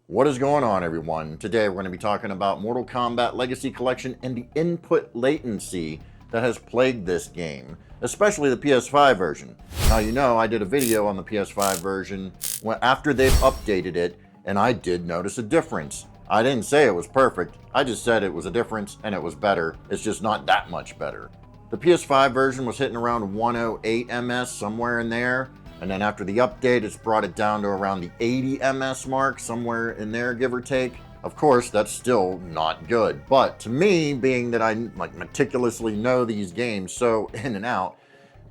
What is going on, everyone? Today we're going to be talking about Mortal Kombat Legacy Collection and the input latency that has plagued this game, especially the PS5 version. Now, you know, I did a video on the PS5 version after they've updated it, and I did notice a difference. I didn't say it was perfect, I just said it was a difference and it was better. It's just not that much better. The PS5 version was hitting around 108 ms, somewhere in there. And then after the update, it's brought it down to around the 80 ms mark, somewhere in there, give or take. Of course, that's still not good. But to me, being that I meticulously know these games so in and out,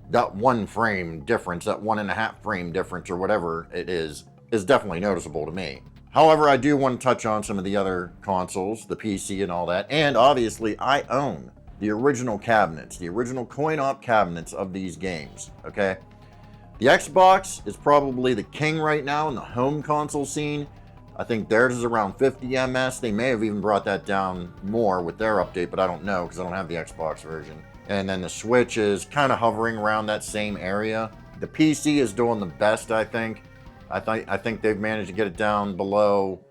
that 1 frame difference, that 1.5 frame difference or whatever it is definitely noticeable to me. However, I do want to touch on some of the other consoles, the PC and all that. And obviously, I own the original cabinets, the original coin-op cabinets of these games, okay? The Xbox is probably the king right now in the home console scene. I think theirs is around 50 ms. They may have even brought that down more with their update, but I don't know because I don't have the Xbox version. And then the Switch is kind of hovering around that same area. The PC is doing the best, I think. I think they've managed to get it down below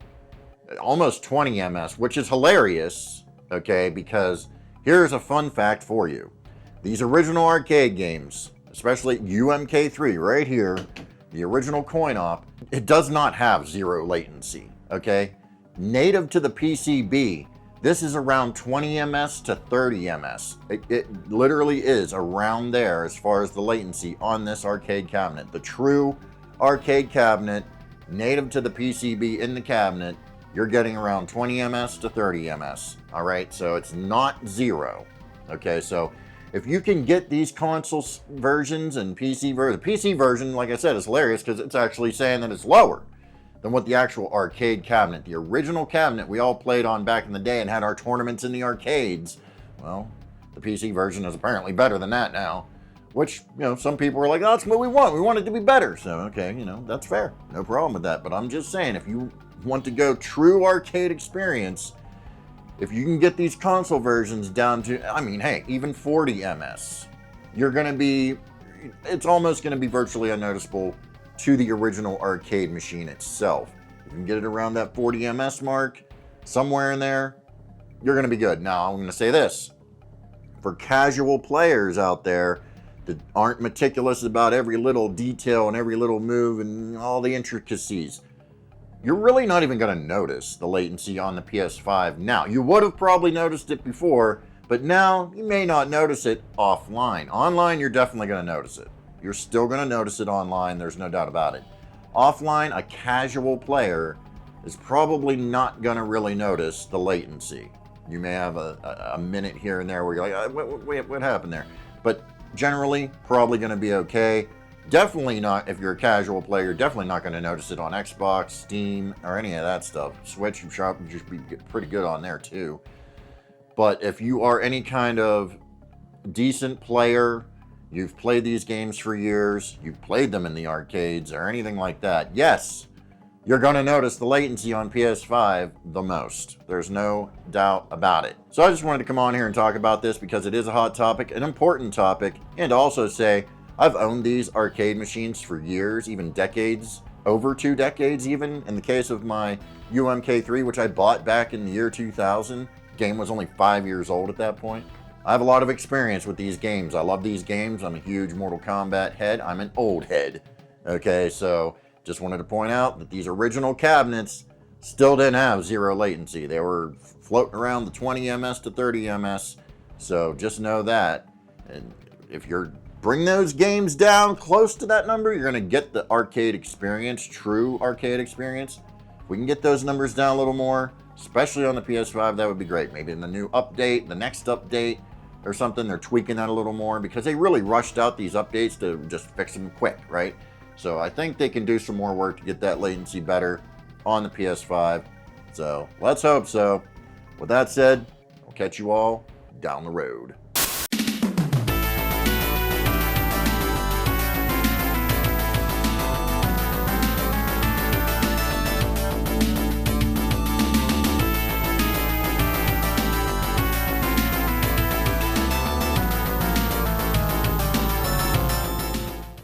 almost 20 ms, which is hilarious, okay? Because here's a fun fact for you. These original arcade games, especially UMK3 right here, the original coin-op, it does not have 0 latency, okay? Native to the PCB, this is around 20 ms to 30 ms. It literally is around there as far as the latency on this arcade cabinet. The true arcade cabinet, native to the PCB in the cabinet, you're getting around 20 ms to 30 ms, all right? So it's not 0, okay? So if you can get these console versions and the PC version, like I said, is hilarious because it's actually saying that it's lower than what the actual arcade cabinet, the original cabinet we all played on back in the day and had our tournaments in the arcades. Well, the PC version is apparently better than that now, which, you know, some people are like, oh, that's what we want. We want it to be better. So, okay, you know, that's fair. No problem with that. But I'm just saying, if you want to go true arcade experience, if you can get these console versions down to, I mean, hey, even 40 ms, you're going to be, it's almost going to be virtually unnoticeable to the original arcade machine itself. If you can get it around that 40 ms mark, somewhere in there, you're going to be good. Now, I'm going to say this. For casual players out there that aren't meticulous about every little detail and every little move and all the intricacies, you're really not even going to notice the latency on the PS5 now. You would have probably noticed it before, but now you may not notice it offline. Online, you're definitely going to notice it. You're still going to notice it online, there's no doubt about it. Offline, a casual player is probably not going to really notice the latency. You may have a minute here and there where you're like, what happened there? But generally, probably going to be okay. Definitely not, if you're a casual player, definitely not going to notice it on Xbox, Steam, or any of that stuff. Switch and Shop would just be pretty good on there too. But if you are any kind of decent player, you've played these games for years, you've played them in the arcades or anything like that, yes, you're going to notice the latency on PS5 the most. There's no doubt about it. So I just wanted to come on here and talk about this because it is a hot topic, an important topic, and also say, I've owned these arcade machines for years, even decades, over 2 decades even. In the case of my UMK3, which I bought back in the year 2000, the game was only 5 years old at that point. I have a lot of experience with these games. I love these games. I'm a huge Mortal Kombat head. I'm an old head. Okay, so just wanted to point out that these original cabinets still didn't have 0 latency. They were floating around the 20 ms to 30 ms. So just know that. And if you're bring those games down close to that number, you're going to get the arcade experience, true arcade experience. If we can get those numbers down a little more, especially on the PS5, that would be great. Maybe in the new update, the next update or something, they're tweaking that a little more because they really rushed out these updates to just fix them quick, right? So I think they can do some more work to get that latency better on the PS5. So let's hope so. With that said, I'll catch you all down the road.